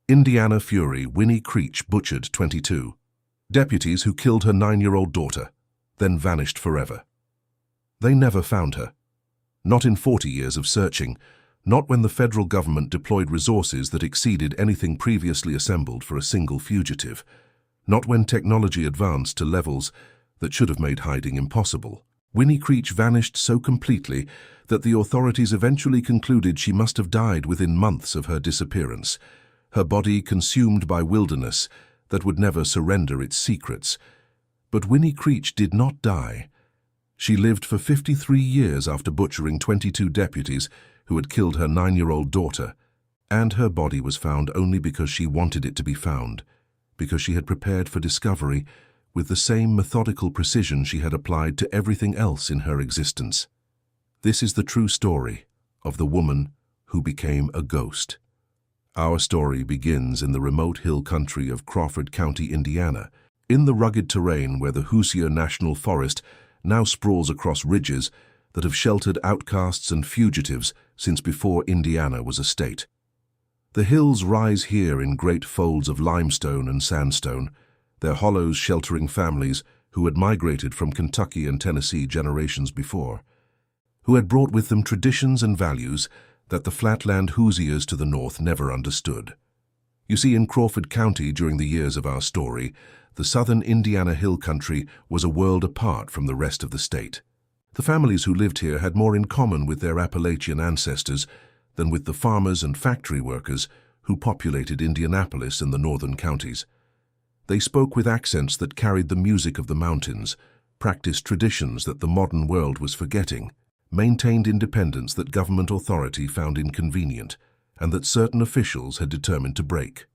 Indiana Fury Winnie Creech butchered 22. Deputies who killed her 9-year-old daughter, then vanished forever. They never found her. Not in 40 years of searching, not when the federal government deployed resources that exceeded anything previously assembled for a single fugitive, not when technology advanced to levels that should have made hiding impossible. Winnie Creech vanished so completely that the authorities eventually concluded she must have died within months of her disappearance, her body consumed by wilderness that would never surrender its secrets. But Winnie Creech did not die. She lived for 53 years after butchering 22 deputies who had killed her 9-year-old daughter, and her body was found only because she wanted it to be found, because she had prepared for discovery with the same methodical precision she had applied to everything else in her existence. This is the true story of the woman who became a ghost. Our story begins in the remote hill country of Crawford County, Indiana, in the rugged terrain where the Hoosier National Forest now sprawls across ridges that have sheltered outcasts and fugitives since before Indiana was a state. The hills rise here in great folds of limestone and sandstone, their hollows sheltering families who had migrated from Kentucky and Tennessee generations before, who had brought with them traditions and values that the flatland Hoosiers to the north never understood. You see, in Crawford County during the years of our story, the southern Indiana hill country was a world apart from the rest of the state. The families who lived here had more in common with their Appalachian ancestors than with the farmers and factory workers who populated Indianapolis and the northern counties. They spoke with accents that carried the music of the mountains, practiced traditions that the modern world was forgetting, maintained independence that government authority found inconvenient, and that certain officials had determined to break.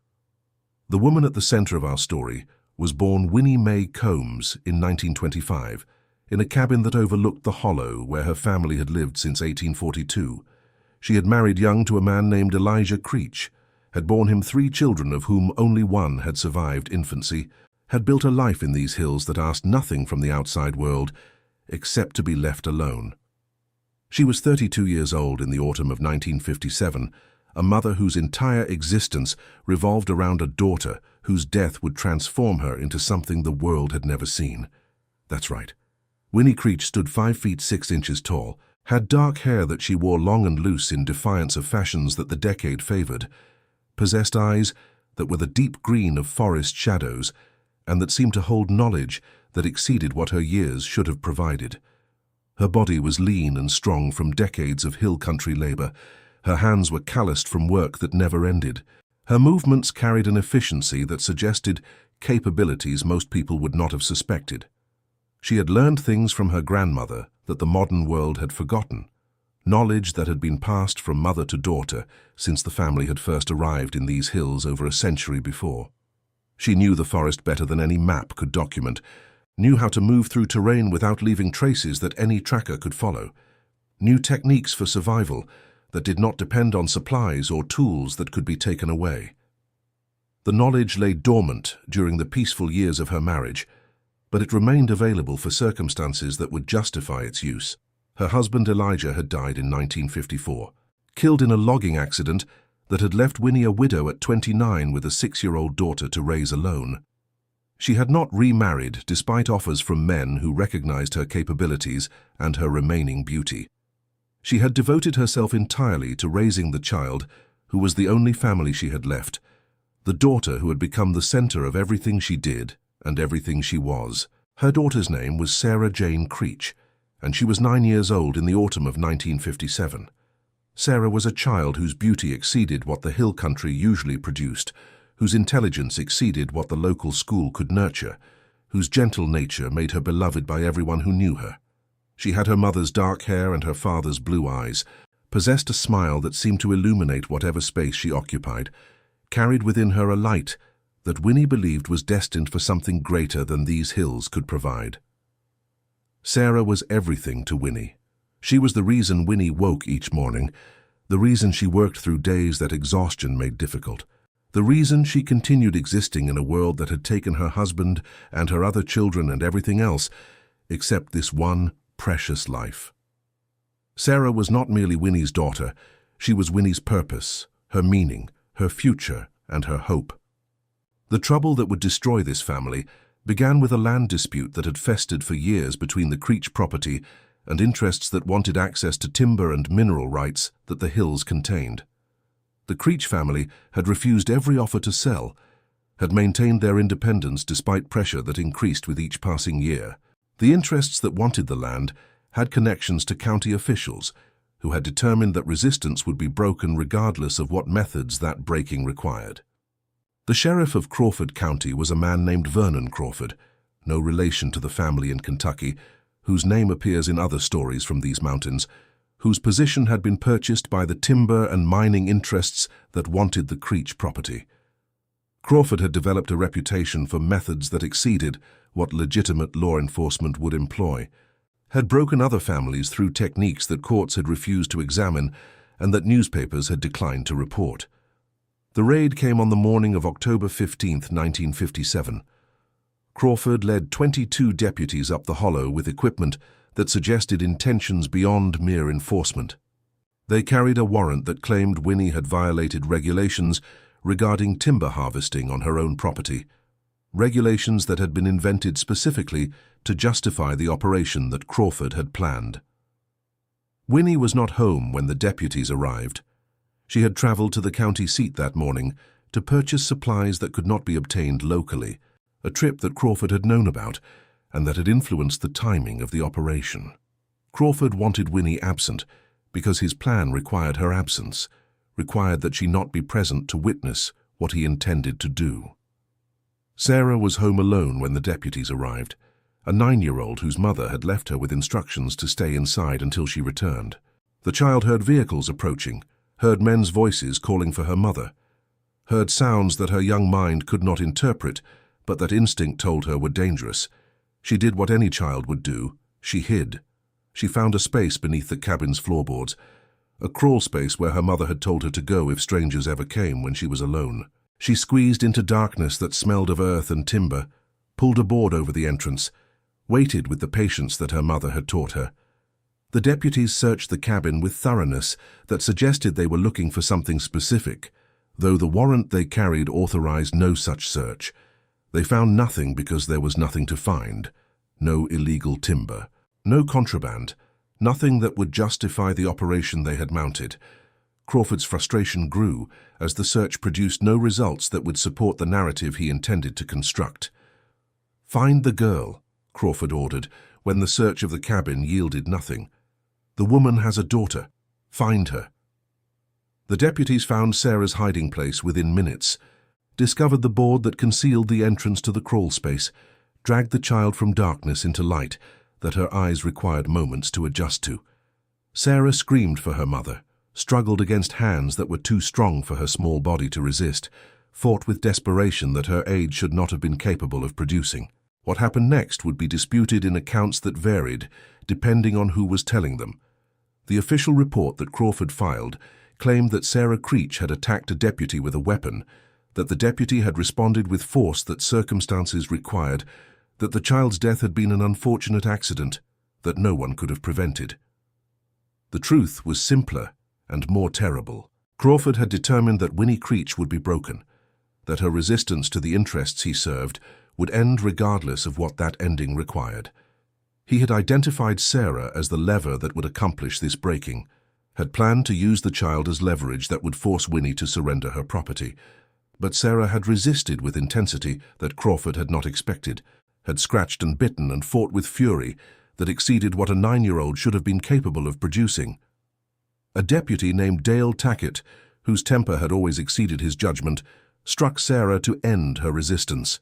The woman at the center of our story was born Winnie Mae Combs in 1925, in a cabin that overlooked the hollow where her family had lived since 1842. She had married young to a man named Elijah Creech, had borne him 3 children of whom only one had survived infancy, had built a life in these hills that asked nothing from the outside world except to be left alone. She was 32 years old in the autumn of 1957, a mother whose entire existence revolved around a daughter whose death would transform her into something the world had never seen. That's right. Winnie Creech stood 5 feet 6 inches tall, had dark hair that she wore long and loose in defiance of fashions that the decade favored, possessed eyes that were the deep green of forest shadows, and that seemed to hold knowledge that exceeded what her years should have provided. Her body was lean and strong from decades of hill country labor. Her hands were calloused from work that never ended. Her movements carried an efficiency that suggested capabilities most people would not have suspected. She had learned things from her grandmother that the modern world had forgotten, knowledge that had been passed from mother to daughter since the family had first arrived in these hills over a century before. She knew the forest better than any map could document, knew how to move through terrain without leaving traces that any tracker could follow, knew techniques for survival that did not depend on supplies or tools that could be taken away. The knowledge lay dormant during the peaceful years of her marriage, but it remained available for circumstances that would justify its use. Her husband Elijah had died in 1954, killed in a logging accident that had left Winnie a widow at 29 with a 6-year-old daughter to raise alone. She had not remarried despite offers from men who recognized her capabilities and her remaining beauty. She had devoted herself entirely to raising the child who was the only family she had left, the daughter who had become the center of everything she did and everything she was. Her daughter's name was Sarah Jane Creech, and she was 9 years old in the autumn of 1957. Sarah was a child whose beauty exceeded what the hill country usually produced, whose intelligence exceeded what the local school could nurture, whose gentle nature made her beloved by everyone who knew her. She had her mother's dark hair and her father's blue eyes, possessed a smile that seemed to illuminate whatever space she occupied, carried within her a light that Winnie believed was destined for something greater than these hills could provide. Sarah was everything to Winnie. She was the reason Winnie woke each morning, the reason she worked through days that exhaustion made difficult, the reason she continued existing in a world that had taken her husband and her other children and everything else except this one precious life. Sarah was not merely Winnie's daughter, she was Winnie's purpose, her meaning, her future, and her hope. The trouble that would destroy this family began with a land dispute that had festered for years between the Creech property and interests that wanted access to timber and mineral rights that the hills contained. The Creech family had refused every offer to sell, had maintained their independence despite pressure that increased with each passing year. The interests that wanted the land had connections to county officials who had determined that resistance would be broken regardless of what methods that breaking required. The sheriff of Crawford County was a man named Vernon Crawford, no relation to the family in Kentucky, whose name appears in other stories from these mountains, whose position had been purchased by the timber and mining interests that wanted the Creech property. Crawford had developed a reputation for methods that exceeded what legitimate law enforcement would employ, had broken other families through techniques that courts had refused to examine and that newspapers had declined to report. The raid came on the morning of October 15, 1957. Crawford led 22 deputies up the hollow with equipment that suggested intentions beyond mere enforcement. They carried a warrant that claimed Winnie had violated regulations regarding timber harvesting on her own property, regulations that had been invented specifically to justify the operation that Crawford had planned. Winnie was not home when the deputies arrived. She had traveled to the county seat that morning to purchase supplies that could not be obtained locally, a trip that Crawford had known about and that had influenced the timing of the operation. Crawford wanted Winnie absent because his plan required her absence, required that she not be present to witness what he intended to do. Sarah was home alone when the deputies arrived, a 9-year-old whose mother had left her with instructions to stay inside until she returned. The child heard vehicles approaching, heard men's voices calling for her mother, heard sounds that her young mind could not interpret, but that instinct told her were dangerous. She did what any child would do. She hid. She found a space beneath the cabin's floorboards, a crawl space where her mother had told her to go if strangers ever came when she was alone. She squeezed into darkness that smelled of earth and timber, pulled a board over the entrance, waited with the patience that her mother had taught her. The deputies searched the cabin with thoroughness that suggested they were looking for something specific, though the warrant they carried authorized no such search. They found nothing because there was nothing to find. No illegal timber, no contraband, nothing that would justify the operation they had mounted. Crawford's frustration grew as the search produced no results that would support the narrative he intended to construct. "Find the girl," Crawford ordered, when the search of the cabin yielded nothing. "The woman has a daughter. Find her." The deputies found Sarah's hiding place within minutes, discovered the board that concealed the entrance to the crawl space, dragged the child from darkness into light that her eyes required moments to adjust to. Sarah screamed for her mother, struggled against hands that were too strong for her small body to resist, fought with desperation that her age should not have been capable of producing. What happened next would be disputed in accounts that varied, depending on who was telling them. The official report that Crawford filed claimed that Sarah Creech had attacked a deputy with a weapon, that the deputy had responded with force that circumstances required, that the child's death had been an unfortunate accident that no one could have prevented. The truth was simpler and more terrible. Crawford had determined that Winnie Creech would be broken, that her resistance to the interests he served would end regardless of what that ending required. He had identified Sarah as the lever that would accomplish this breaking, had planned to use the child as leverage that would force Winnie to surrender her property. But Sarah had resisted with intensity that Crawford had not expected, had scratched and bitten and fought with fury that exceeded what a 9-year-old should have been capable of producing. A deputy named Dale Tackett, whose temper had always exceeded his judgment, struck Sarah to end her resistance.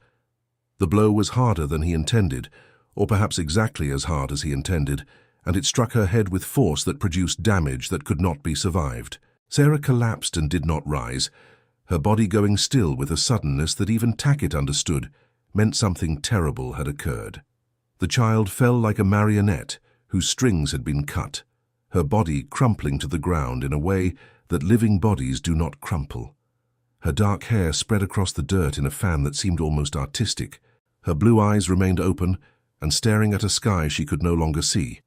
The blow was harder than he intended, or perhaps exactly as hard as he intended, and it struck her head with force that produced damage that could not be survived. Sarah collapsed and did not rise, her body going still with a suddenness that even Tackett understood meant something terrible had occurred. The child fell like a marionette whose strings had been cut, her body crumpling to the ground in a way that living bodies do not crumple. Her dark hair spread across the dirt in a fan that seemed almost artistic. Her blue eyes remained open and staring at a sky she could no longer see.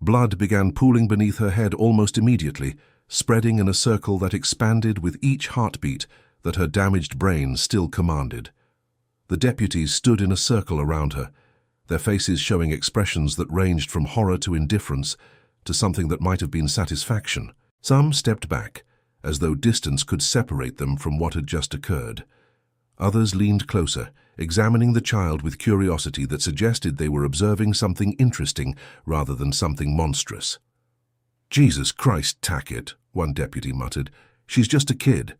Blood began pooling beneath her head almost immediately, spreading in a circle that expanded with each heartbeat that her damaged brain still commanded. The deputies stood in a circle around her, their faces showing expressions that ranged from horror to indifference to something that might have been satisfaction. Some stepped back, as though distance could separate them from what had just occurred. Others leaned closer, examining the child with curiosity that suggested they were observing something interesting rather than something monstrous. "Jesus Christ, Tackett," one deputy muttered. "She's just a kid."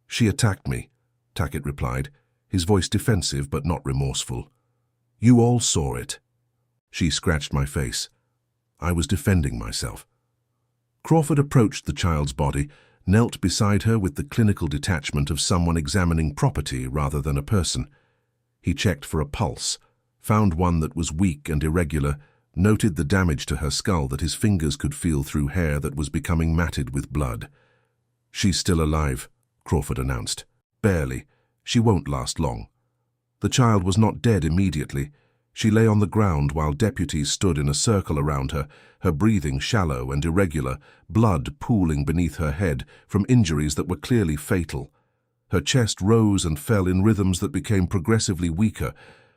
"She attacked me," Tackett replied, his voice defensive but not remorseful. "You all saw it." She scratched my face. I was defending myself. Crawford approached the child's body, knelt beside her with the clinical detachment of someone examining property rather than a person. He checked for a pulse, found one that was weak and irregular, noted the damage to her skull that his fingers could feel through hair that was becoming matted with blood. "She's still alive," Crawford announced. "Barely. She won't last long." The child was not dead immediately. She lay on the ground while deputies stood in a circle around her, her breathing shallow and irregular, blood pooling beneath her head from injuries that were clearly fatal. Her chest rose and fell in rhythms that became progressively weaker,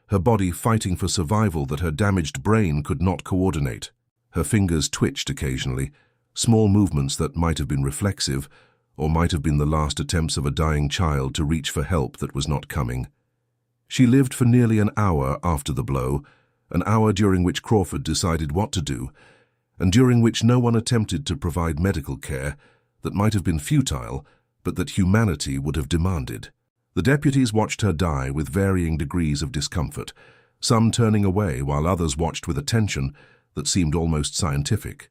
her body fighting for survival that her damaged brain could not coordinate. Her fingers twitched occasionally, small movements that might have been reflexive, or might have been the last attempts of a dying child to reach for help that was not coming. She lived for nearly an hour after the blow, an hour during which Crawford decided what to do, and during which no one attempted to provide medical care that might have been futile, but that humanity would have demanded. The deputies watched her die with varying degrees of discomfort, some turning away while others watched with attention that seemed almost scientific.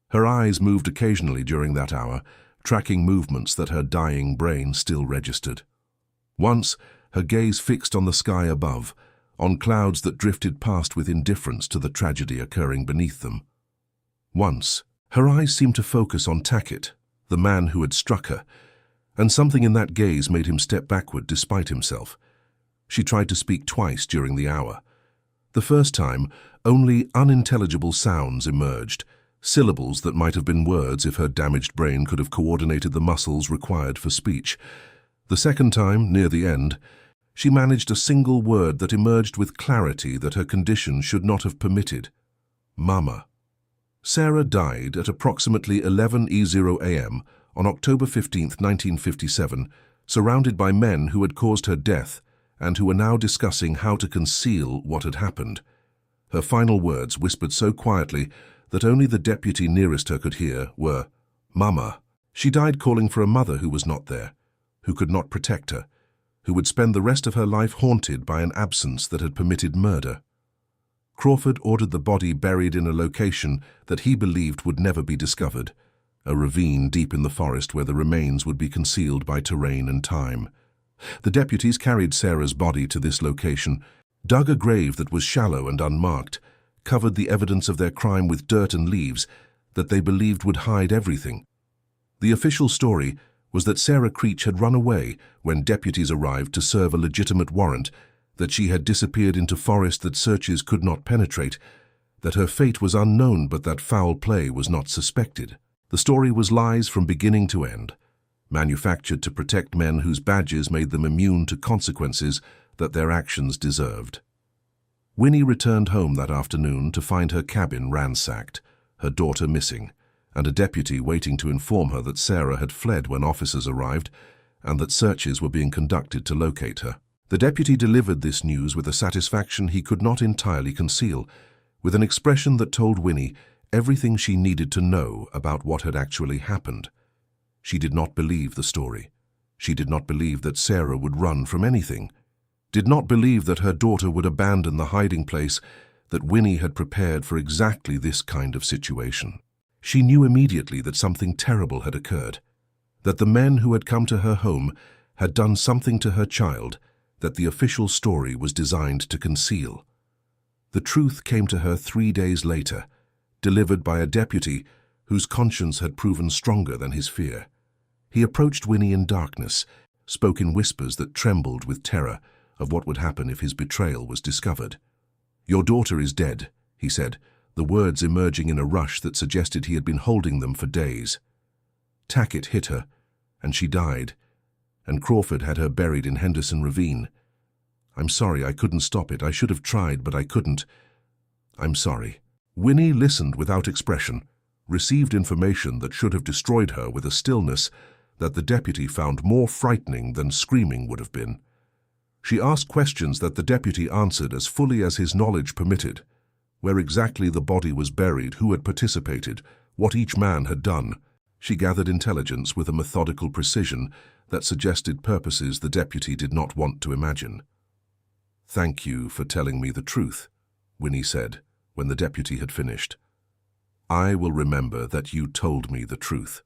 Her eyes moved occasionally during that hour, tracking movements that her dying brain still registered. Once, her gaze fixed on the sky above, on clouds that drifted past with indifference to the tragedy occurring beneath them. Once, her eyes seemed to focus on Tackett, the man who had struck her, and something in that gaze made him step backward despite himself. She tried to speak twice during the hour. The first time, only unintelligible sounds emerged, syllables that might have been words if her damaged brain could have coordinated the muscles required for speech. The second time, near the end, she managed a single word that emerged with clarity that her condition should not have permitted. Mama. Sarah died at approximately 11:00 a.m. on October 15, 1957, surrounded by men who had caused her death and who were now discussing how to conceal what had happened. Her final words, whispered so quietly that only the deputy nearest her could hear, were, "Mama." She died calling for a mother who was not there, who could not protect her, who would spend the rest of her life haunted by an absence that had permitted murder. Crawford ordered the body buried in a location that he believed would never be discovered, a ravine deep in the forest where the remains would be concealed by terrain and time. The deputies carried Sarah's body to this location, dug a grave that was shallow and unmarked, covered the evidence of their crime with dirt and leaves that they believed would hide everything. The official story was that Sarah Creech had run away when deputies arrived to serve a legitimate warrant, that she had disappeared into forest that searches could not penetrate, that her fate was unknown but that foul play was not suspected. The story was lies from beginning to end, manufactured to protect men whose badges made them immune to consequences that their actions deserved. Winnie returned home that afternoon to find her cabin ransacked, her daughter missing, and a deputy waiting to inform her that Sarah had fled when officers arrived and that searches were being conducted to locate her. The deputy delivered this news with a satisfaction he could not entirely conceal, with an expression that told Winnie everything she needed to know about what had actually happened. She did not believe the story. She did not believe that Sarah would run from anything, did not believe that her daughter would abandon the hiding place that Winnie had prepared for exactly this kind of situation. She knew immediately that something terrible had occurred, that the men who had come to her home had done something to her child that the official story was designed to conceal. The truth came to her 3 days later, delivered by a deputy whose conscience had proven stronger than his fear. He approached Winnie in darkness, spoke in whispers that trembled with terror of what would happen if his betrayal was discovered. "Your daughter is dead," he said, the words emerging in a rush that suggested he had been holding them for days. Tackett hit her, and she died, and Crawford had her buried in Henderson Ravine. "I'm sorry, I couldn't stop it. I should have tried, but I couldn't. I'm sorry." Winnie listened without expression, received information that should have destroyed her with a stillness that the deputy found more frightening than screaming would have been. She asked questions that the deputy answered as fully as his knowledge permitted. Where exactly the body was buried, who had participated, what each man had done. She gathered intelligence with a methodical precision that suggested purposes the deputy did not want to imagine. "Thank you for telling me the truth," Winnie said, when the deputy had finished. "I will remember that you told me the truth."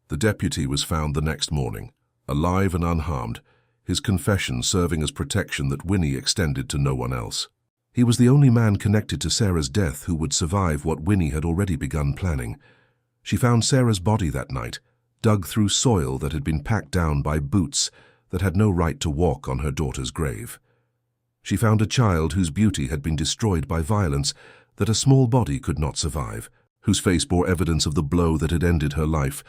The deputy was found the next morning, alive and unharmed, his confession serving as protection that Winnie extended to no one else. He was the only man connected to Sarah's death who would survive what Winnie had already begun planning. She found Sarah's body that night, dug through soil that had been packed down by boots that had no right to walk on her daughter's grave. She found a child whose beauty had been destroyed by violence that a small body could not survive, whose face bore evidence of the blow that had ended her life,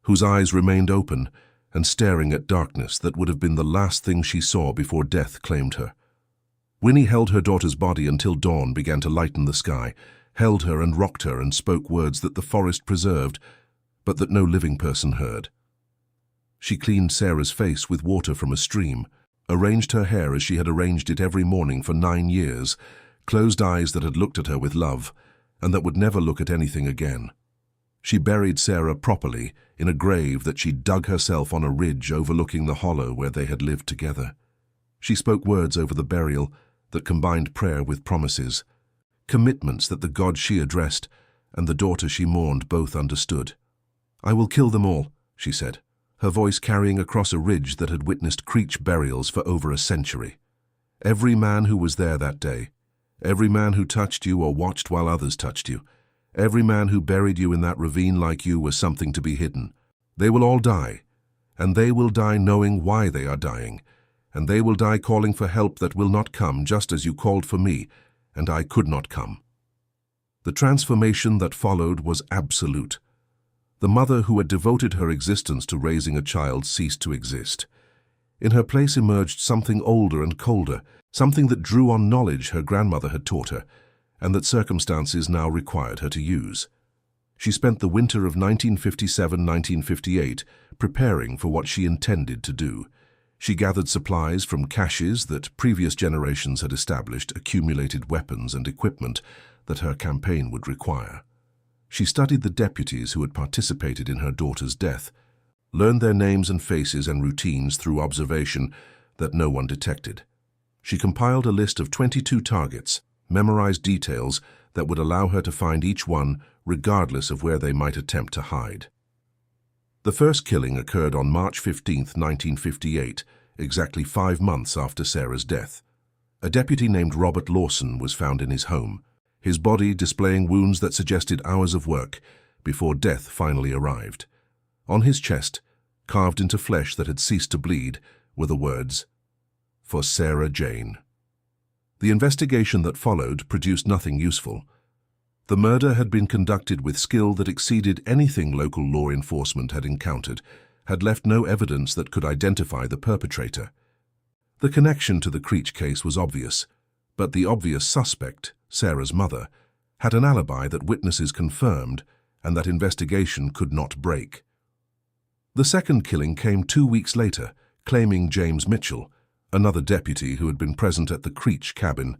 whose eyes remained open and staring at darkness that would have been the last thing she saw before death claimed her. Winnie held her daughter's body until dawn began to lighten the sky, held her and rocked her and spoke words that the forest preserved, but that no living person heard. She cleaned Sarah's face with water from a stream, arranged her hair as she had arranged it every morning for 9 years, closed eyes that had looked at her with love, and that would never look at anything again. She buried Sarah properly in a grave that she dug herself on a ridge overlooking the hollow where they had lived together. She spoke words over the burial that combined prayer with promises, commitments that the God she addressed and the daughter she mourned both understood. "I will kill them all," she said, her voice carrying across a ridge that had witnessed Creech burials for over a century. "Every man who was there that day, every man who touched you or watched while others touched you, every man who buried you in that ravine like you was something to be hidden. They will all die, and they will die knowing why they are dying, and they will die calling for help that will not come, just as you called for me, and I could not come." The transformation that followed was absolute. The mother who had devoted her existence to raising a child ceased to exist. In her place emerged something older and colder, something that drew on knowledge her grandmother had taught her, and that circumstances now required her to use. She spent the winter of 1957-1958 preparing for what she intended to do. She gathered supplies from caches that previous generations had established, accumulated weapons and equipment that her campaign would require. She studied the deputies who had participated in her daughter's death, learned their names and faces and routines through observation that no one detected. She compiled a list of 22 targets, memorized details that would allow her to find each one regardless of where they might attempt to hide. The first killing occurred on March 15, 1958, exactly 5 months after Sarah's death. A deputy named Robert Lawson was found in his home, his body displaying wounds that suggested hours of work before death finally arrived. On his chest, carved into flesh that had ceased to bleed, were the words, "For Sarah Jane." The investigation that followed produced nothing useful. The murder had been conducted with skill that exceeded anything local law enforcement had encountered, had left no evidence that could identify the perpetrator. The connection to the Creech case was obvious, but the obvious suspect, Sarah's mother, had an alibi that witnesses confirmed and that investigation could not break. The second killing came 2 weeks later, claiming James Mitchell, another deputy who had been present at the Creech cabin.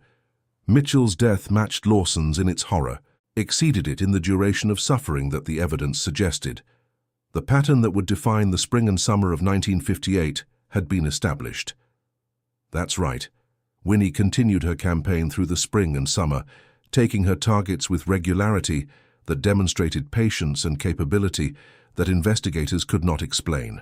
Mitchell's death matched Lawson's in its horror, exceeded it in the duration of suffering that the evidence suggested. The pattern that would define the spring and summer of 1958 had been established. That's right. Winnie continued her campaign through the spring and summer, taking her targets with regularity that demonstrated patience and capability that investigators could not explain.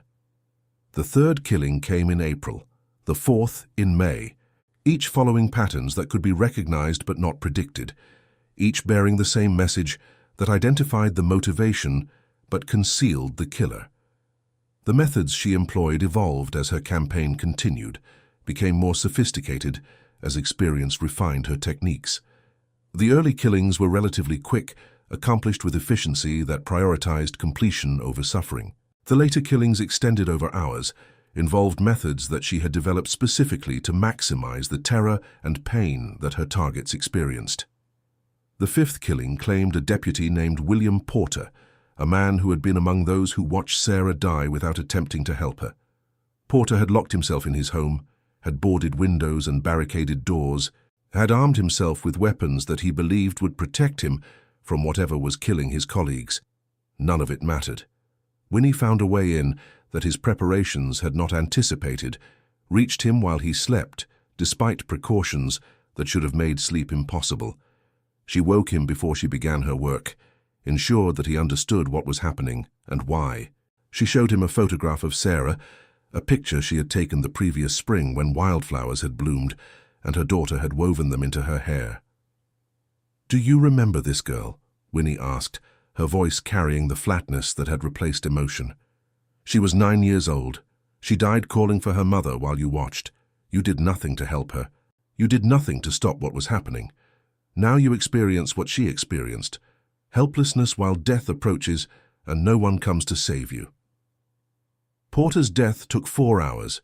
The third killing came in April, the fourth in May, each following patterns that could be recognized but not predicted, each bearing the same message that identified the motivation but concealed the killer. The methods she employed evolved as her campaign continued, became more sophisticated as experience refined her techniques. The early killings were relatively quick, accomplished with efficiency that prioritized completion over suffering. The later killings extended over hours, involved methods that she had developed specifically to maximize the terror and pain that her targets experienced. The fifth killing claimed a deputy named William Porter, a man who had been among those who watched Sarah die without attempting to help her. Porter had locked himself in his home, had boarded windows and barricaded doors, had armed himself with weapons that he believed would protect him from whatever was killing his colleagues. None of it mattered. Winnie found a way in that his preparations had not anticipated, reached him while he slept, despite precautions that should have made sleep impossible. She woke him before she began her work, ensured that he understood what was happening and why. She showed him a photograph of Sarah, a picture she had taken the previous spring when wildflowers had bloomed and her daughter had woven them into her hair. "Do you remember this girl?" Winnie asked, her voice carrying the flatness that had replaced emotion. "She was 9 years old. She died calling for her mother while you watched. You did nothing to help her. You did nothing to stop what was happening. Now you experience what she experienced. Helplessness while death approaches and no one comes to save you." Porter's death took 4 hours.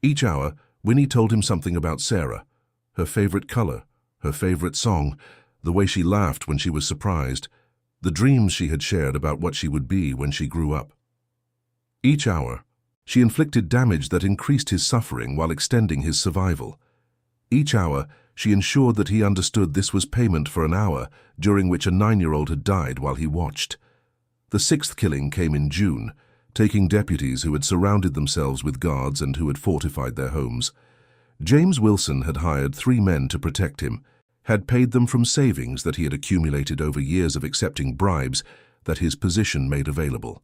Each hour, Winnie told him something about Sarah, her favorite color, her favorite song, the way she laughed when she was surprised, the dreams she had shared about what she would be when she grew up. Each hour, she inflicted damage that increased his suffering while extending his survival. Each hour, she ensured that he understood this was payment for an hour during which a 9-year-old had died while he watched. The 6th killing came in June, taking deputies who had surrounded themselves with guards and who had fortified their homes. James Wilson had hired 3 men to protect him, had paid them from savings that he had accumulated over years of accepting bribes that his position made available.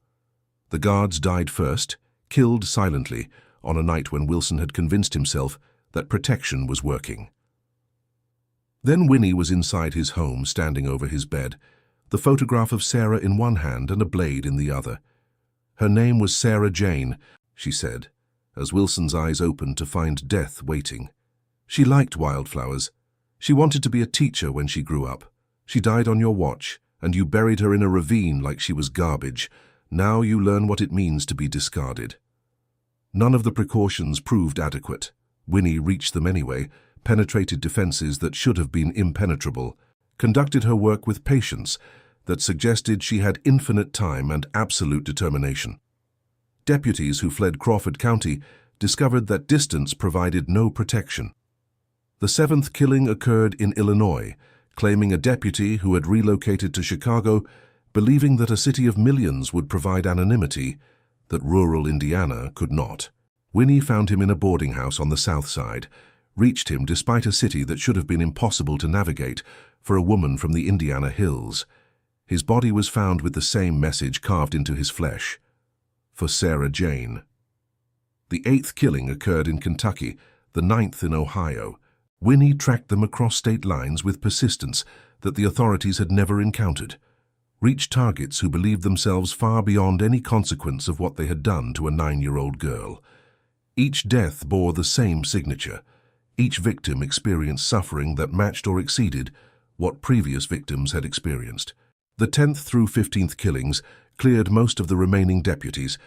The guards died first, killed silently, on a night when Wilson had convinced himself that protection was working. Then Winnie was inside his home, standing over his bed, the photograph of Sarah in one hand and a blade in the other. Her name was Sarah Jane, she said, as Wilson's eyes opened to find death waiting. She liked wildflowers. She wanted to be a teacher when she grew up. She died on your watch, and you buried her in a ravine like she was garbage. Now you learn what it means to be discarded. None of the precautions proved adequate. Winnie reached them anyway, penetrated defenses that should have been impenetrable, conducted her work with patience that suggested she had infinite time and absolute determination. Deputies who fled Crawford County discovered that distance provided no protection. The 7th killing occurred in Illinois, claiming a deputy who had relocated to Chicago, believing that a city of millions would provide anonymity that rural Indiana could not. Winnie found him in a boarding house on the south side, reached him despite a city that should have been impossible to navigate for a woman from the Indiana hills. His body was found with the same message carved into his flesh: for Sarah Jane. The 8th killing occurred in Kentucky, the 9th in Ohio. Winnie tracked them across state lines with persistence that the authorities had never encountered, reached targets who believed themselves far beyond any consequence of what they had done to a 9-year-old girl. Each death bore the same signature. Each victim experienced suffering that matched or exceeded what previous victims had experienced. The 10th through 15th killings cleared most of the remaining deputies,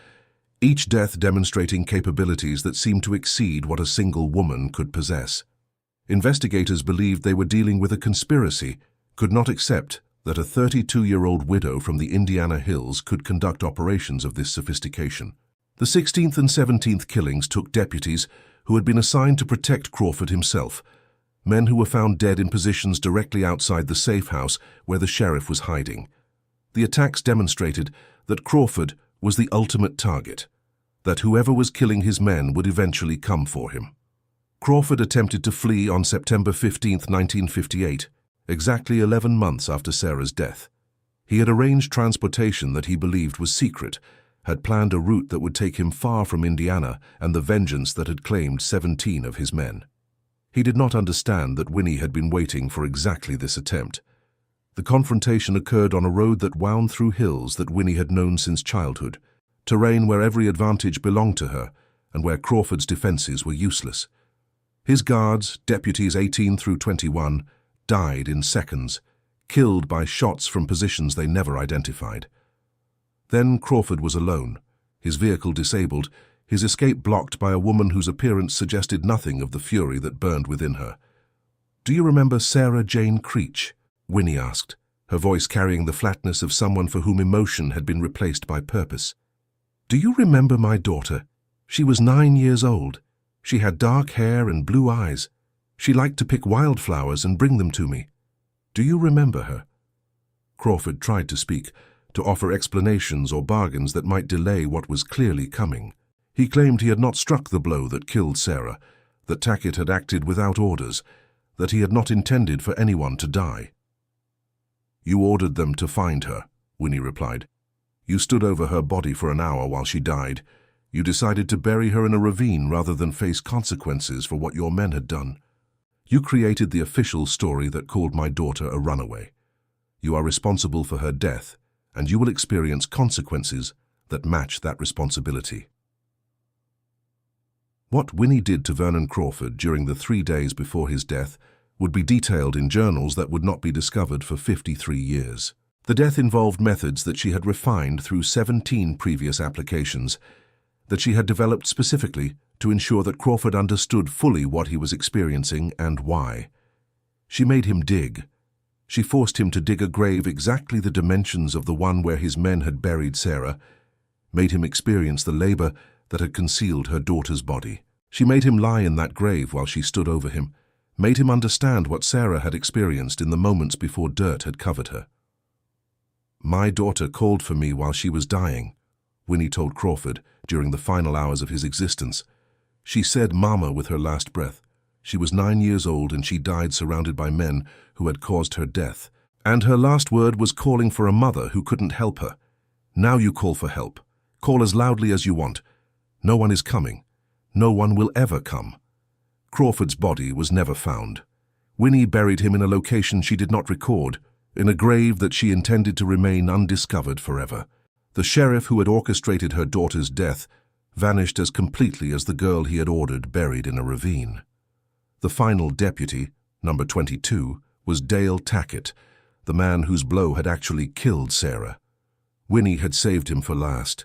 each death demonstrating capabilities that seemed to exceed what a single woman could possess. Investigators believed they were dealing with a conspiracy, could not accept that a 32-year-old widow from the Indiana hills could conduct operations of this sophistication. The 16th and 17th killings took deputies who had been assigned to protect Crawford himself, men who were found dead in positions directly outside the safe house where the sheriff was hiding. The attacks demonstrated that Crawford was the ultimate target, that whoever was killing his men would eventually come for him. Crawford attempted to flee on September 15, 1958, exactly 11 months after Sarah's death. He had arranged transportation that he believed was secret, had planned a route that would take him far from Indiana and the vengeance that had claimed 17 of his men. He did not understand that Winnie had been waiting for exactly this attempt. The confrontation occurred on a road that wound through hills that Winnie had known since childhood, terrain where every advantage belonged to her and where Crawford's defenses were useless. His guards, deputies 18 through 21, died in seconds, killed by shots from positions they never identified. Then Crawford was alone, his vehicle disabled, his escape blocked by a woman whose appearance suggested nothing of the fury that burned within her. "Do you remember Sarah Jane Creech?" Winnie asked, her voice carrying the flatness of someone for whom emotion had been replaced by purpose. "Do you remember my daughter? She was 9 years old. She had dark hair and blue eyes. She liked to pick wildflowers and bring them to me. Do you remember her?" Crawford tried to speak, to offer explanations or bargains that might delay what was clearly coming. He claimed he had not struck the blow that killed Sarah, that Tackett had acted without orders, that he had not intended for anyone to die. "You ordered them to find her," Winnie replied. "You stood over her body for an hour while she died. You decided to bury her in a ravine rather than face consequences for what your men had done. You created the official story that called my daughter a runaway. You are responsible for her death, and you will experience consequences that match that responsibility." What Winnie did to Vernon Crawford during the 3 days before his death would be detailed in journals that would not be discovered for 53 years. The death involved methods that she had refined through 17 previous applications, that she had developed specifically to ensure that Crawford understood fully what he was experiencing and why. She made him dig. She forced him to dig a grave exactly the dimensions of the one where his men had buried Sarah, made him experience the labor that had concealed her daughter's body. She made him lie in that grave while she stood over him, made him understand what Sarah had experienced in the moments before dirt had covered her. "My daughter called for me while she was dying," Winnie told Crawford during the final hours of his existence. "She said Mama with her last breath. She was 9 years old and she died surrounded by men who had caused her death. And her last word was calling for a mother who couldn't help her. Now you call for help. Call as loudly as you want. No one is coming. No one will ever come." Crawford's body was never found. Winnie buried him in a location she did not record, in a grave that she intended to remain undiscovered forever. The sheriff who had orchestrated her daughter's death vanished as completely as the girl he had ordered buried in a ravine. The final deputy, number 22, was Dale Tackett, the man whose blow had actually killed Sarah. Winnie had saved him for last,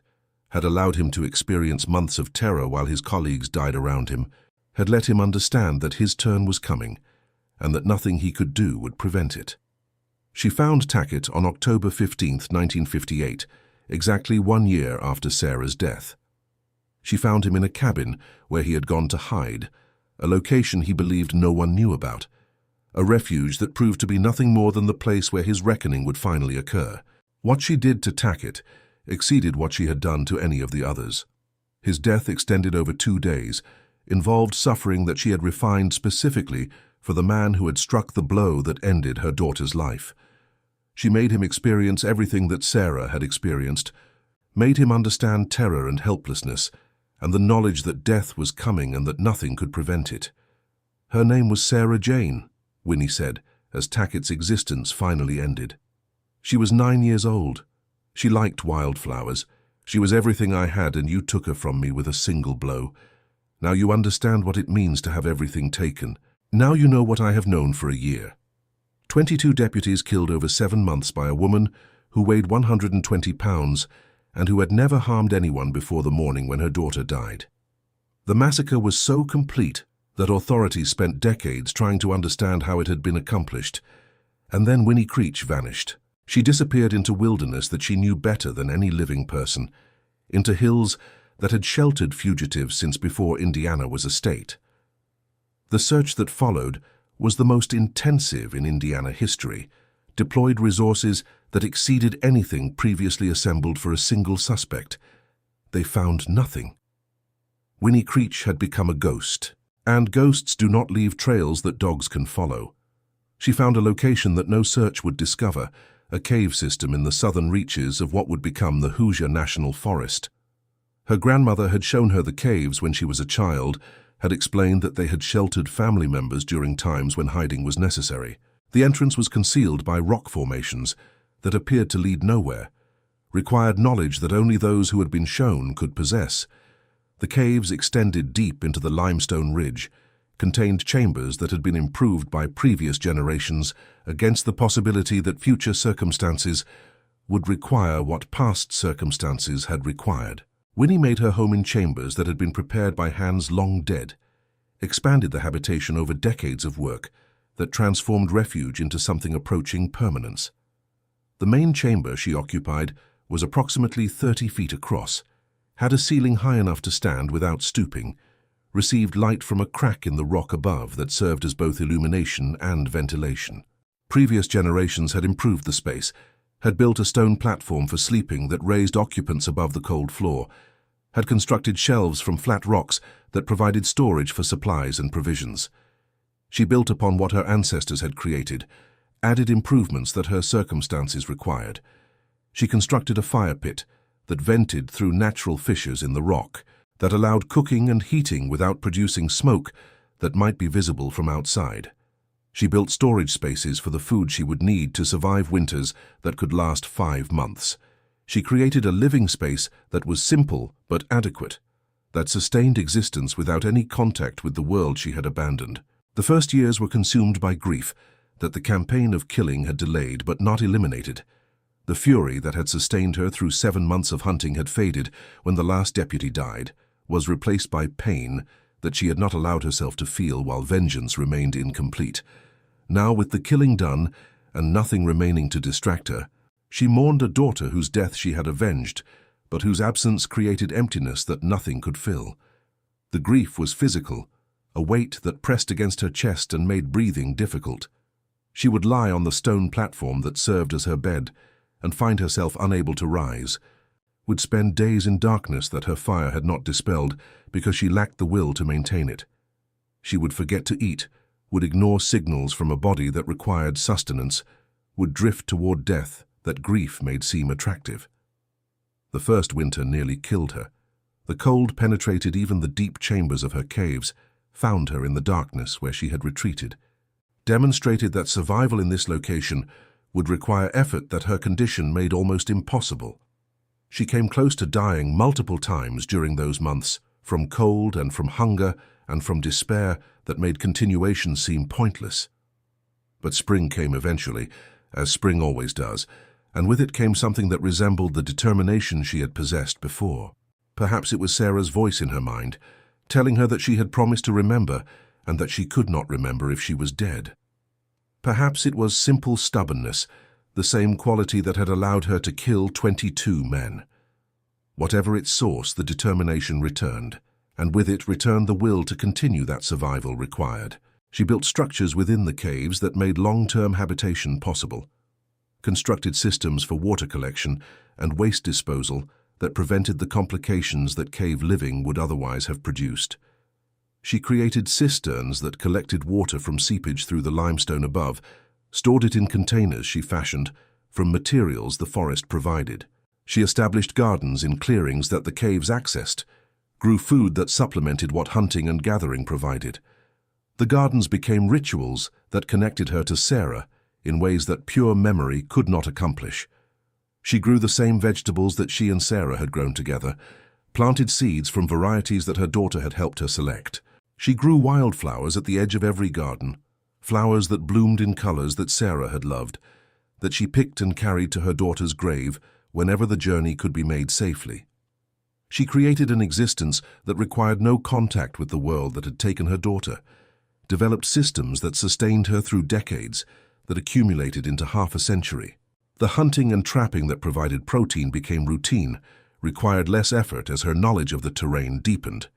had allowed him to experience months of terror while his colleagues died around him, had let him understand that his turn was coming, and that nothing he could do would prevent it. She found Tackett on October 15, 1958, exactly 1 year after Sarah's death. She found him in a cabin where he had gone to hide, a location he believed no one knew about, a refuge that proved to be nothing more than the place where his reckoning would finally occur. What she did to Tackett exceeded what she had done to any of the others. His death extended over 2 days, involved suffering that she had refined specifically for the man who had struck the blow that ended her daughter's life. She made him experience everything that Sarah had experienced, made him understand terror and helplessness, and the knowledge that death was coming and that nothing could prevent it. Her name was Sarah Jane, Winnie said, as Tackett's existence finally ended. She was 9 years old. She liked wildflowers. She was everything I had, and you took her from me with a single blow. Now you understand what it means to have everything taken. Now you know what I have known for a year. 22 deputies killed over 7 months by a woman who weighed 120 pounds and who had never harmed anyone before the morning when her daughter died. The massacre was so complete that authorities spent decades trying to understand how it had been accomplished. And then Winnie Creech vanished. She disappeared into wilderness that she knew better than any living person, into hills that had sheltered fugitives since before Indiana was a state. The search that followed was the most intensive in Indiana history, deployed resources that exceeded anything previously assembled for a single suspect. They found nothing. Winnie Creech had become a ghost, and ghosts do not leave trails that dogs can follow. She found a location that no search would discover, a cave system in the southern reaches of what would become the Hoosier National Forest. Her grandmother had shown her the caves when she was a child, had explained that they had sheltered family members during times when hiding was necessary. The entrance was concealed by rock formations that appeared to lead nowhere, required knowledge that only those who had been shown could possess. The caves extended deep into the limestone ridge, contained chambers that had been improved by previous generations against the possibility that future circumstances would require what past circumstances had required. Winnie made her home in chambers that had been prepared by hands long dead, expanded the habitation over decades of work that transformed refuge into something approaching permanence. The main chamber she occupied was approximately 30 feet across, had a ceiling high enough to stand without stooping, received light from a crack in the rock above that served as both illumination and ventilation. Previous generations had improved the space, had built a stone platform for sleeping that raised occupants above the cold floor, had constructed shelves from flat rocks that provided storage for supplies and provisions. She built upon what her ancestors had created, added improvements that her circumstances required. She constructed a fire pit that vented through natural fissures in the rock, that allowed cooking and heating without producing smoke that might be visible from outside. She built storage spaces for the food she would need to survive winters that could last 5 months. She created a living space that was simple but adequate, that sustained existence without any contact with the world she had abandoned. The first years were consumed by grief that the campaign of killing had delayed but not eliminated. The fury that had sustained her through 7 months of hunting had faded when the last deputy died, was replaced by pain that she had not allowed herself to feel while vengeance remained incomplete. Now, with the killing done and nothing remaining to distract her, she mourned a daughter whose death she had avenged, but whose absence created emptiness that nothing could fill. The grief was physical, a weight that pressed against her chest and made breathing difficult. She would lie on the stone platform that served as her bed and find herself unable to rise, would spend days in darkness that her fire had not dispelled because she lacked the will to maintain it. She would forget to eat, would ignore signals from a body that required sustenance, would drift toward death that grief made seem attractive. The first winter nearly killed her. The cold penetrated even the deep chambers of her caves, found her in the darkness where she had retreated, demonstrated that survival in this location would require effort that her condition made almost impossible. She came close to dying multiple times during those months, from cold and from hunger and from despair that made continuation seem pointless. But spring came eventually, as spring always does, and with it came something that resembled the determination she had possessed before. Perhaps it was Sarah's voice in her mind, telling her that she had promised to remember and that she could not remember if she was dead. Perhaps it was simple stubbornness, the same quality that had allowed her to kill 22 men. Whatever its source, the determination returned, and with it returned the will to continue that survival required. She built structures within the caves that made long-term habitation possible, constructed systems for water collection and waste disposal that prevented the complications that cave living would otherwise have produced. She created cisterns that collected water from seepage through the limestone above, stored it in containers she fashioned from materials the forest provided. She established gardens in clearings that the caves accessed, grew food that supplemented what hunting and gathering provided. The gardens became rituals that connected her to Sarah in ways that pure memory could not accomplish. She grew the same vegetables that she and Sarah had grown together, planted seeds from varieties that her daughter had helped her select. She grew wildflowers at the edge of every garden, flowers that bloomed in colors that Sarah had loved, that she picked and carried to her daughter's grave whenever the journey could be made safely. She created an existence that required no contact with the world that had taken her daughter, developed systems that sustained her through decades, that accumulated into half a century. The hunting and trapping that provided protein became routine, required less effort as her knowledge of the terrain deepened.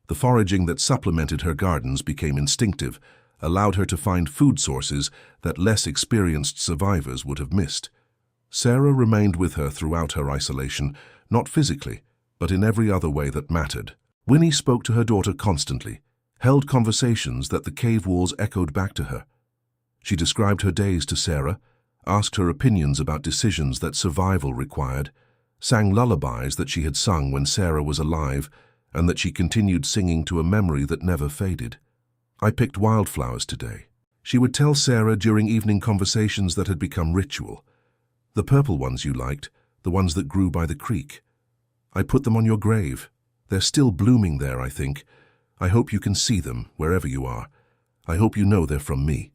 The foraging that supplemented her gardens became instinctive, allowed her to find food sources that less experienced survivors would have missed. Sarah remained with her throughout her isolation, not physically, but in every other way that mattered. Winnie spoke to her daughter constantly, held conversations that the cave walls echoed back to her. She described her days to Sarah, asked her opinions about decisions that survival required, sang lullabies that she had sung when Sarah was alive, and that she continued singing to a memory that never faded. "I picked wildflowers today," she would tell Sarah during evening conversations that had become ritual. "The purple ones you liked, the ones that grew by the creek. I put them on your grave. They're still blooming there, I think. I hope you can see them, wherever you are. I hope you know they're from me."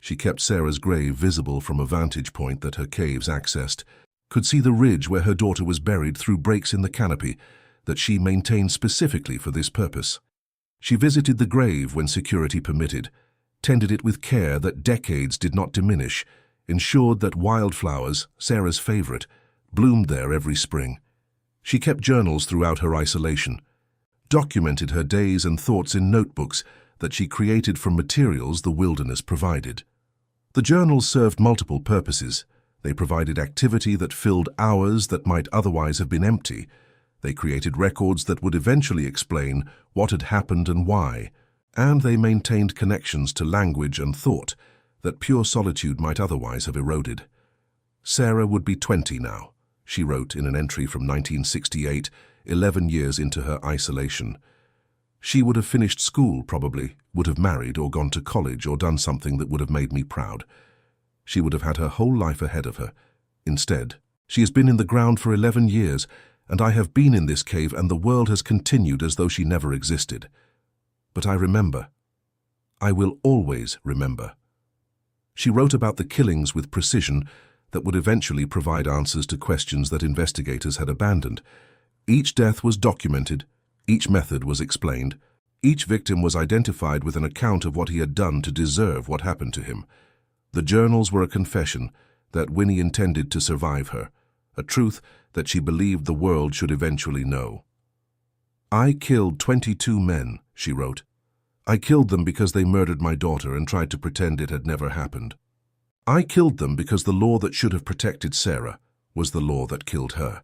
She kept Sarah's grave visible from a vantage point that her caves accessed, could see the ridge where her daughter was buried through breaks in the canopy, that she maintained specifically for this purpose. She visited the grave when security permitted, tended it with care that decades did not diminish, ensured that wildflowers, Sarah's favorite, bloomed there every spring. She kept journals throughout her isolation, documented her days and thoughts in notebooks that she created from materials the wilderness provided. The journals served multiple purposes. They provided activity that filled hours that might otherwise have been empty. They created records that would eventually explain what had happened and why, and they maintained connections to language and thought that pure solitude might otherwise have eroded. Sarah would be 20 now, she wrote in an entry from 1968, 11 years into her isolation. She would have finished school, probably, would have married or gone to college or done something that would have made me proud. She would have had her whole life ahead of her. Instead, she has been in the ground for 11 years, and I have been in this cave, and the world has continued as though she never existed. But I remember. I will always remember. She wrote about the killings with precision that would eventually provide answers to questions that investigators had abandoned. Each death was documented, each method was explained, each victim was identified with an account of what he had done to deserve what happened to him. The journals were a confession that Winnie intended to survive her, a truth that she believed the world should eventually know. I killed 22 men, she wrote. I killed them because they murdered my daughter and tried to pretend it had never happened. I killed them because the law that should have protected Sarah was the law that killed her.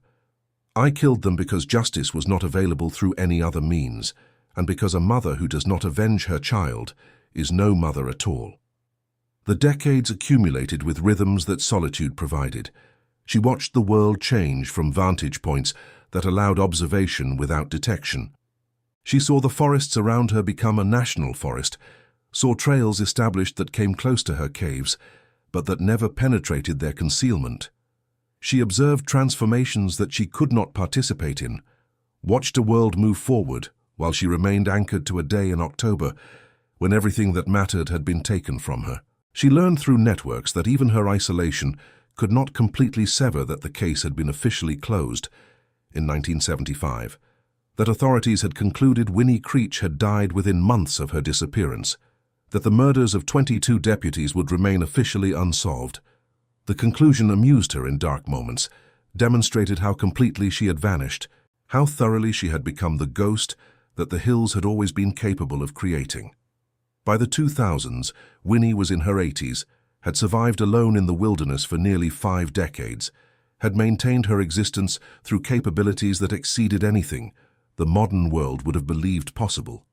I killed them because justice was not available through any other means, and because a mother who does not avenge her child is no mother at all. The decades accumulated with rhythms that solitude provided. She watched the world change from vantage points that allowed observation without detection. She saw the forests around her become a national forest, saw trails established that came close to her caves, but that never penetrated their concealment. She observed transformations that she could not participate in, watched a world move forward while she remained anchored to a day in October when everything that mattered had been taken from her. She learned through networks that even her isolation could not completely sever that the case had been officially closed in 1975, that authorities had concluded Winnie Creech had died within months of her disappearance, that the murders of 22 deputies would remain officially unsolved. The conclusion amused her in dark moments, demonstrated how completely she had vanished, how thoroughly she had become the ghost that the hills had always been capable of creating. By the 2000s, Winnie was in her 80s, had survived alone in the wilderness for nearly 5 decades, had maintained her existence through capabilities that exceeded anything the modern world would have believed possible.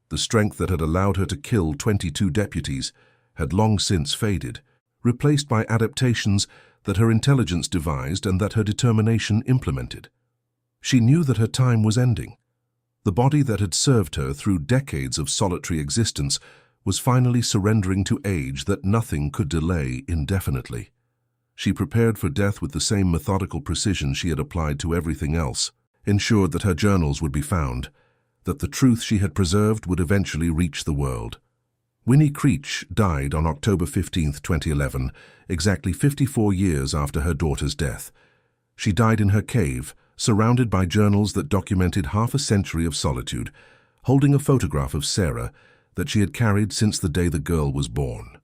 The strength that had allowed her to kill 22 deputies had long since faded, replaced by adaptations that her intelligence devised and that her determination implemented. She knew that her time was ending. The body that had served her through decades of solitary existence was finally surrendering to age that nothing could delay indefinitely. She prepared for death with the same methodical precision she had applied to everything else, ensured that her journals would be found, that the truth she had preserved would eventually reach the world. Winnie Creech died on October 15, 2011, exactly 54 years after her daughter's death. She died in her cave, surrounded by journals that documented half a century of solitude, holding a photograph of Sarah that she had carried since the day the girl was born.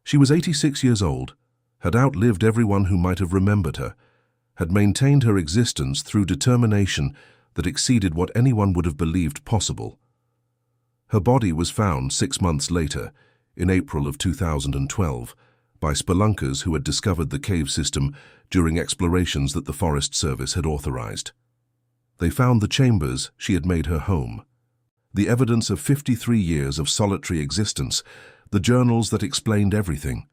She was 86 years old, had outlived everyone who might have remembered her, had maintained her existence through determination that exceeded what anyone would have believed possible. Her body was found 6 months later, in April of 2012, by spelunkers who had discovered the cave system during explorations that the Forest Service had authorized. They found the chambers she had made her home, the evidence of 53 years of solitary existence, the journals that explained everything,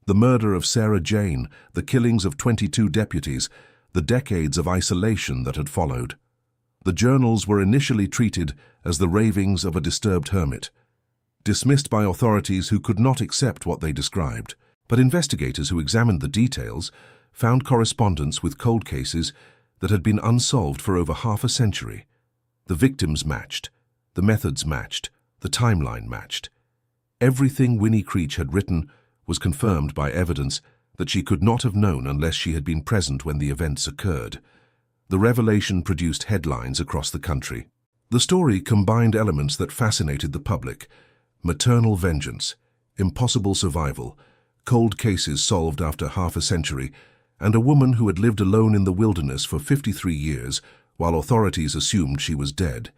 the murder of Sarah Jane, the killings of 22 deputies, the decades of isolation that had followed. The journals were initially treated as the ravings of a disturbed hermit, dismissed by authorities who could not accept what they described. But investigators who examined the details found correspondence with cold cases that had been unsolved for over half a century. The victims matched, the methods matched, the timeline matched. Everything Winnie Creech had written was confirmed by evidence that she could not have known unless she had been present when the events occurred. The revelation produced headlines across the country. The story combined elements that fascinated the public: maternal vengeance, impossible survival, cold cases solved after half a century, and a woman who had lived alone in the wilderness for 53 years while authorities assumed she was dead.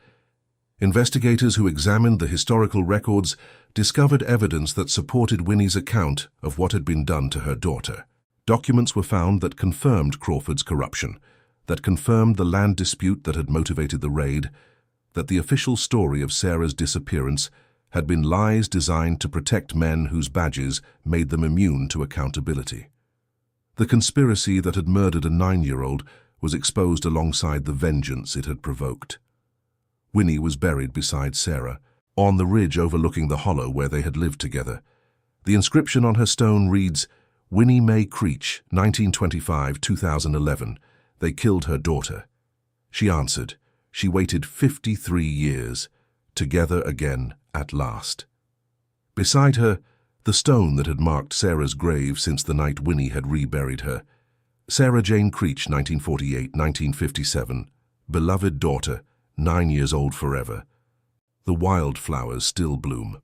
Investigators who examined the historical records discovered evidence that supported Winnie's account of what had been done to her daughter. Documents were found that confirmed Crawford's corruption, that confirmed the land dispute that had motivated the raid, that the official story of Sarah's disappearance had been lies designed to protect men whose badges made them immune to accountability. The conspiracy that had murdered a 9-year-old was exposed alongside the vengeance it had provoked. Winnie was buried beside Sarah, on the ridge overlooking the hollow where they had lived together. The inscription on her stone reads, "Winnie May Creech, 1925-2011. They killed her daughter." She answered. She waited 53 years. Together again at last. Beside her, the stone that had marked Sarah's grave since the night Winnie had reburied her. Sarah Jane Creech, 1948-1957. Beloved daughter, 9 years old forever. The wildflowers still bloom.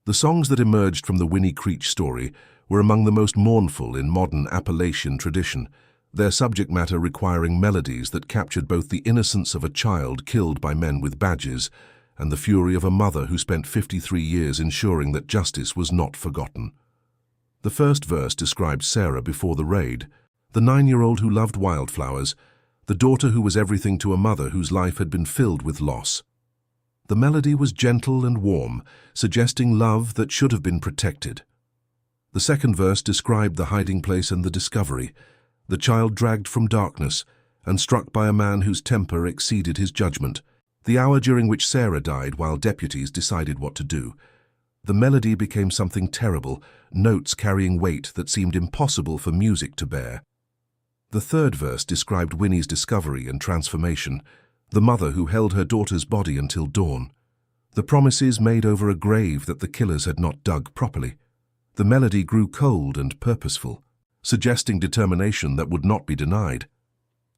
The songs that emerged from the Winnie Creech story were among the most mournful in modern Appalachian tradition, their subject matter requiring melodies that captured both the innocence of a child killed by men with badges and the fury of a mother who spent 53 years ensuring that justice was not forgotten. The first verse described Sarah before the raid, the 9-year-old who loved wildflowers, the daughter who was everything to a mother whose life had been filled with loss. The melody was gentle and warm, suggesting love that should have been protected. The second verse described the hiding place and the discovery, the child dragged from darkness and struck by a man whose temper exceeded his judgment, the hour during which Sarah died while deputies decided what to do. The melody became something terrible, notes carrying weight that seemed impossible for music to bear. The third verse described Winnie's discovery and transformation, the mother who held her daughter's body until dawn, the promises made over a grave that the killers had not dug properly. The melody grew cold and purposeful, suggesting determination that would not be denied.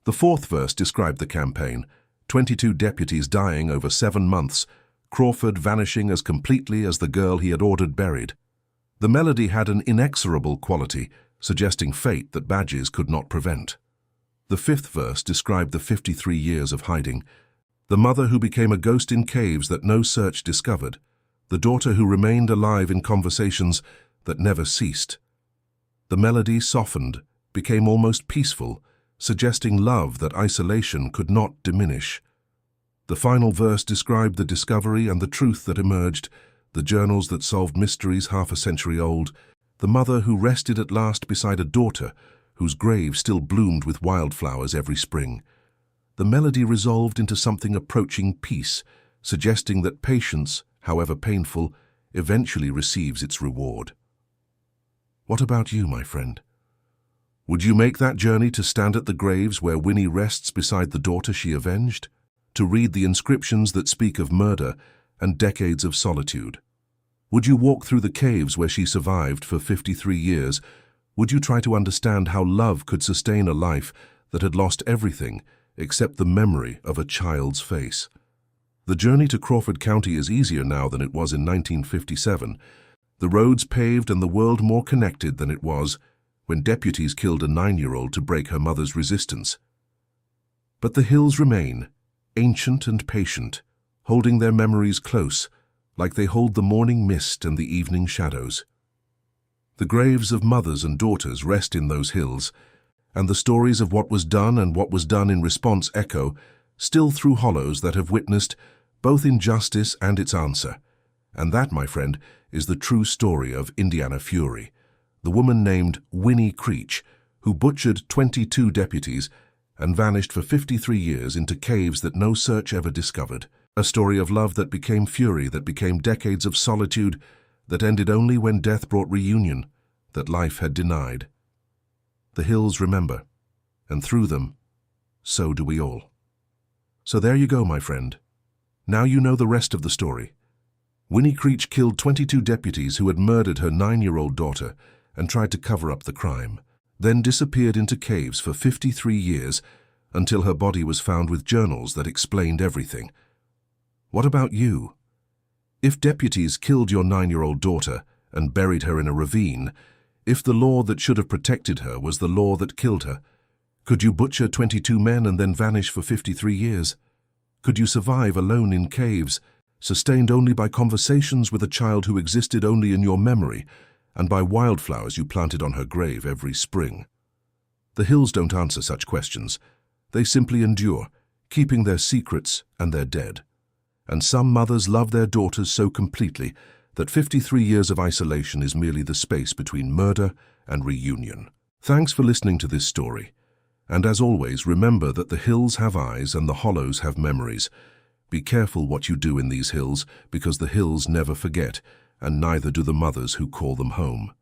The fourth verse described the campaign, 22 deputies dying over 7 months, Crawford vanishing as completely as the girl he had ordered buried. The melody had an inexorable quality, suggesting fate that badges could not prevent. The fifth verse described the 53 years of hiding, the mother who became a ghost in caves that no search discovered, the daughter who remained alive in conversations that never ceased. The melody softened, became almost peaceful, suggesting love that isolation could not diminish. The final verse described the discovery and the truth that emerged, the journals that solved mysteries half a century old, the mother who rested at last beside a daughter whose grave still bloomed with wildflowers every spring. The melody resolved into something approaching peace, suggesting that patience, however painful, eventually receives its reward. What about you, my friend? Would you make that journey to stand at the graves where Winnie rests beside the daughter she avenged? To read the inscriptions that speak of murder and decades of solitude? Would you walk through the caves where she survived for 53 years? Would you try to understand how love could sustain a life that had lost everything except the memory of a child's face? The journey to Crawford County is easier now than it was in 1957, the roads paved and the world more connected than it was when deputies killed a 9-year-old to break her mother's resistance. But the hills remain, ancient and patient, holding their memories close, like they hold the morning mist and the evening shadows. The graves of mothers and daughters rest in those hills, and the stories of what was done and what was done in response echo, still through hollows that have witnessed both injustice and its answer. And that, my friend, is the true story of Indiana Fury, the woman named Winnie Creech, who butchered 22 deputies and vanished for 53 years into caves that no search ever discovered. A story of love that became fury, that became decades of solitude, that ended only when death brought reunion, that life had denied. The hills remember, and through them, so do we all. So there you go, my friend. Now you know the rest of the story. Winnie Creech killed 22 deputies who had murdered her 9-year-old daughter and tried to cover up the crime, then disappeared into caves for 53 years, until her body was found with journals that explained everything. What about you? If deputies killed your 9-year-old daughter and buried her in a ravine, if the law that should have protected her was the law that killed her, could you butcher 22 men and then vanish for 53 years? Could you survive alone in caves, sustained only by conversations with a child who existed only in your memory and by wildflowers you planted on her grave every spring? The hills don't answer such questions. They simply endure, keeping their secrets and their dead. And some mothers love their daughters so completely that 53 years of isolation is merely the space between murder and reunion. Thanks for listening to this story. And as always, remember that the hills have eyes and the hollows have memories. Be careful what you do in these hills, because the hills never forget, and neither do the mothers who call them home.